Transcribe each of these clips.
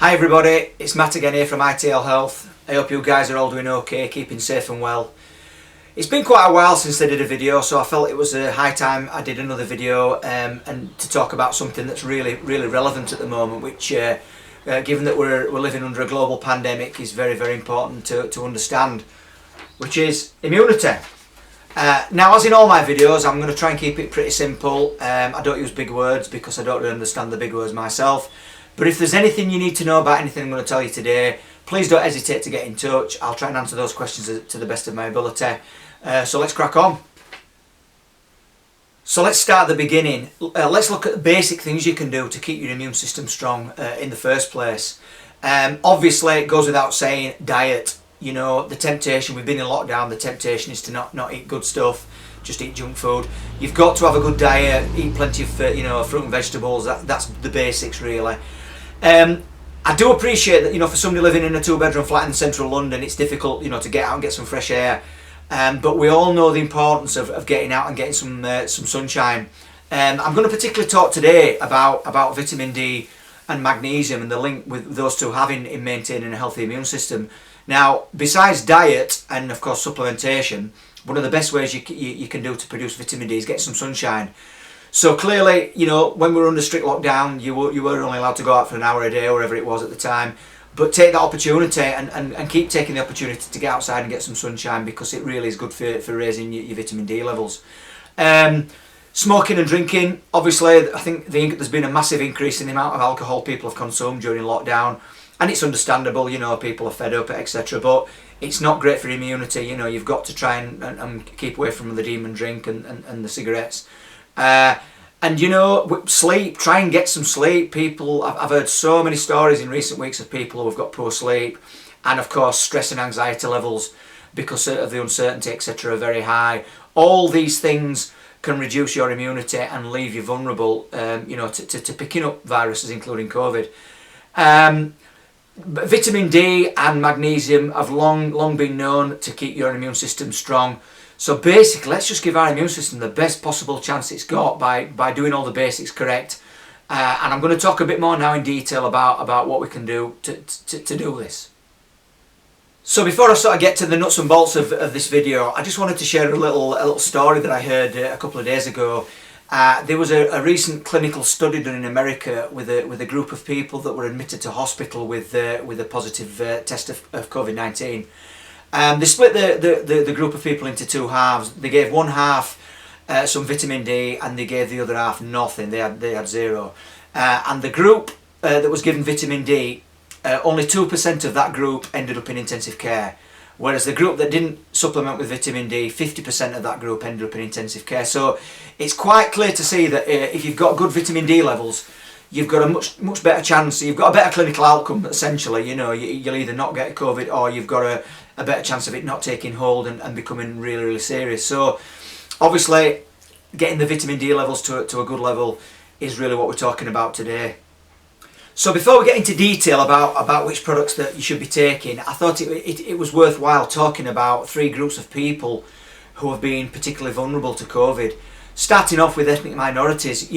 Hi everybody, it's Matt again here from ITL Health. I hope you guys are all doing okay, keeping safe and well. It's been quite a while since I did a video, so I felt it was a high time I did another video and to talk about something that's really relevant at the moment, which given that we're living under a global pandemic is very important to understand, which is immunity. Now, as in all my videos, I'm going to try and keep it pretty simple. I don't use big words because I don't really understand the big words myself. But if there's anything you need to know about anything I'm going to tell you today, please don't hesitate to get in touch. I'll try and answer those questions to the best of my ability. So let's crack on. So let's start at the beginning. Let's look at the basic things you can do to keep your immune system strong in the first place. Obviously, it goes without saying, diet. You know, the temptation, we've been in lockdown, the temptation is to not eat good stuff, just eat junk food. You've got to have a good diet, eat plenty of fruit and vegetables. That's the basics really. I do appreciate that, for somebody living in a 2-bedroom flat in central London, it's difficult, to get out and get some fresh air. But we all know the importance of getting out and getting some sunshine. I'm going to particularly talk today about vitamin D and magnesium and the link with those two having in maintaining a healthy immune system. Now, besides diet and of course supplementation, one of the best ways you can do to produce vitamin D is get some sunshine. So clearly, when we were under strict lockdown, you were only allowed to go out for an hour a day, or whatever it was at the time. But take that opportunity and keep taking the opportunity to get outside and get some sunshine, because it really is good for raising your vitamin D levels. Smoking and drinking, obviously, I think there's been a massive increase in the amount of alcohol people have consumed during lockdown. And it's understandable, people are fed up, etc. But it's not great for immunity. You've got to try and keep away from the demon drink and the cigarettes. Sleep, try and get some sleep. I've heard so many stories in recent weeks of people who have got poor sleep, and of course stress and anxiety levels because of the uncertainty, etc. are very high. All these things can reduce your immunity and leave you vulnerable, to picking up viruses, including COVID. Vitamin D and magnesium have long been known to keep your immune system strong. So basically, let's just give our immune system the best possible chance it's got by doing all the basics correct. And I'm going to talk a bit more now in detail about what we can do to do this. So before I sort of get to the nuts and bolts of this video, I just wanted to share a little story that I heard a couple of days ago. There was a recent clinical study done in America with a group of people that were admitted to hospital with a positive test of COVID-19. They split the group of people into two halves. They gave one half some vitamin D, and they gave the other half nothing. They had zero. And the group that was given vitamin D, only 2% of that group ended up in intensive care. Whereas the group that didn't supplement with vitamin D, 50% of that group ended up in intensive care. So it's quite clear to see that if you've got good vitamin D levels, you've got a much better chance. You've got a better clinical outcome, essentially. You'll either not get COVID, or you've got a better chance of it not taking hold and becoming really serious. So obviously, getting the vitamin D levels to a good level is really what we're talking about today. So before we get into detail about which products that you should be taking, I thought it was worthwhile talking about 3 groups of people who have been particularly vulnerable to COVID. Starting off with ethnic minorities.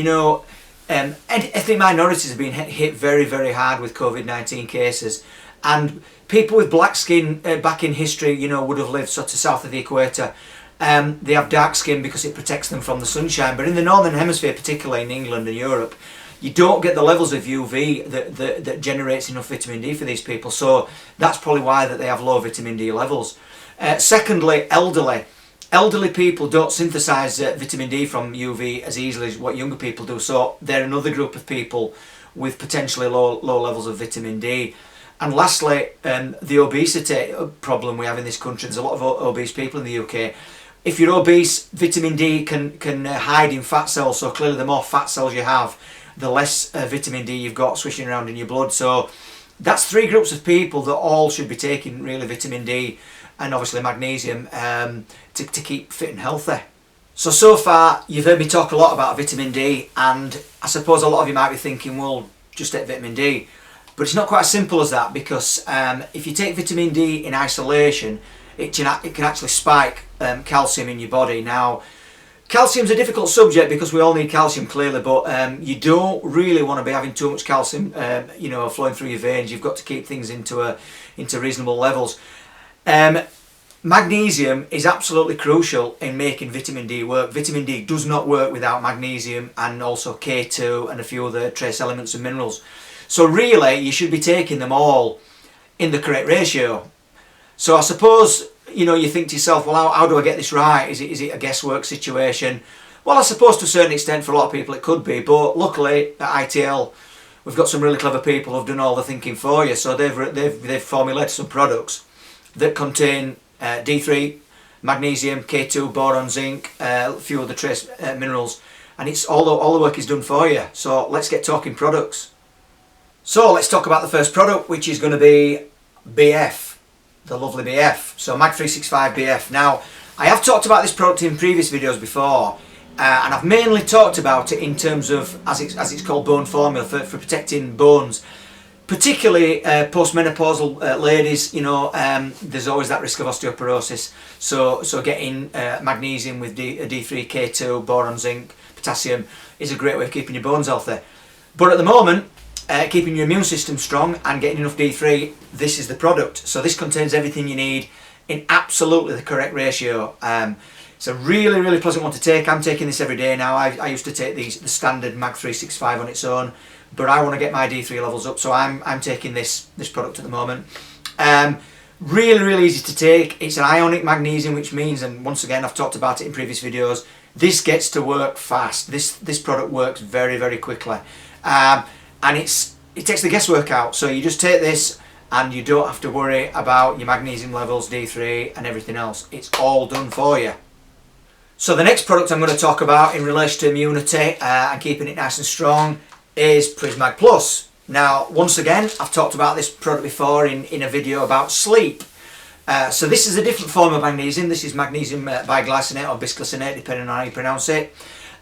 Ethnic minorities have been hit very hard with COVID-19 cases, and people with black skin back in history, would have lived sort of south of the equator. They have dark skin because it protects them from the sunshine, but in the northern hemisphere, particularly in England and Europe, you don't get the levels of UV that generates enough vitamin D for these people. So that's probably why that they have low vitamin D levels. Secondly, elderly people don't synthesize vitamin D from UV as easily as what younger people do. So they're another group of people with potentially low levels of vitamin D. And lastly, the obesity problem we have in this country. There's a lot of obese people in the UK. If you're obese, vitamin D can hide in fat cells. So clearly, the more fat cells you have, the less vitamin D you've got swishing around in your blood. So that's 3 groups of people that all should be taking really vitamin D and obviously magnesium to keep fit and healthy. So far you've heard me talk a lot about vitamin D, and I suppose a lot of you might be thinking, well, just take vitamin D. But it's not quite as simple as that, because if you take vitamin D in isolation, it can actually spike calcium in your body. Now, Calcium's a difficult subject because we all need calcium clearly, but you don't really want to be having too much calcium, flowing through your veins. You've got to keep things into reasonable levels. Magnesium is absolutely crucial in making vitamin D work. Vitamin D does not work without magnesium, and also K2 and a few other trace elements and minerals. So really, you should be taking them all in the correct ratio. So I suppose, you think to yourself, well, how do I get this right? Is it a guesswork situation? Well, I suppose to a certain extent for a lot of people it could be, but luckily at ITL we've got some really clever people who've done all the thinking for you. So they've formulated some products that contain D3, magnesium, K2, boron, zinc, a few other trace minerals, and it's all the work is done for you. So let's get talking products. So let's talk about the first product, which is going to be BF, the lovely BF. So Mag365 BF. Now, I have talked about this product in previous videos before, and I've mainly talked about it in terms of, as it's called, bone formula for protecting bones. Particularly postmenopausal ladies, there's always that risk of osteoporosis. So getting magnesium with D3, K2, boron, zinc, potassium is a great way of keeping your bones healthy. But at the moment, keeping your immune system strong and getting enough D3, this is the product. So this contains everything you need in absolutely the correct ratio. It's a really, really pleasant one to take. I'm taking this every day now. I used to take the standard Mag365 on its own, but I want to get my D3 levels up, so I'm taking this product at the moment. Really, really easy to take. It's an Ionic Magnesium, which means, and once again I've talked about it in previous videos, this gets to work fast. This product works very, very quickly, and it takes the guesswork out. So you just take this and you don't have to worry about your magnesium levels, D3 and everything else. It's all done for you. So the next product I'm going to talk about in relation to immunity and keeping it nice and strong is Prismaclus. Now, once again, I've talked about this product before in a video about sleep. So this is a different form of magnesium. This is magnesium biglycinate or bisglycinate, depending on how you pronounce it.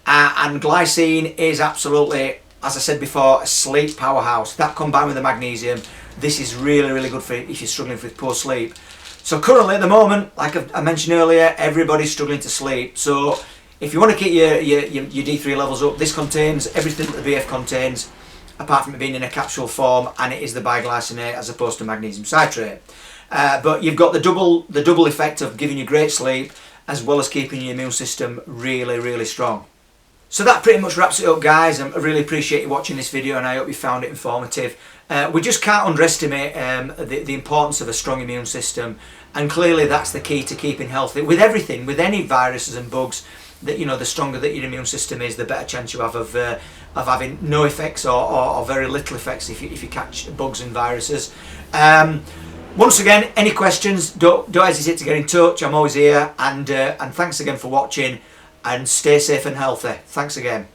And glycine is absolutely, as I said before, a sleep powerhouse. That combined with the magnesium, this is really, really good for if you're struggling with poor sleep. So currently at the moment, like I mentioned earlier, everybody's struggling to sleep. So if you want to keep your D3 levels up, this contains everything that the BF contains, apart from it being in a capsule form, and it is the biglycinate as opposed to magnesium citrate. But you've got the double effect of giving you great sleep, as well as keeping your immune system really, really strong. So that pretty much wraps it up, guys. I really appreciate you watching this video, and I hope you found it informative. We just can't underestimate the importance of a strong immune system, and clearly that's the key to keeping healthy with everything, with any viruses and bugs. That the stronger that your immune system is, the better chance you have of having no effects or very little effects if you catch bugs and viruses. Once again, any questions, don't hesitate to get in touch. I'm always here, and thanks again for watching, and stay safe and healthy. Thanks again.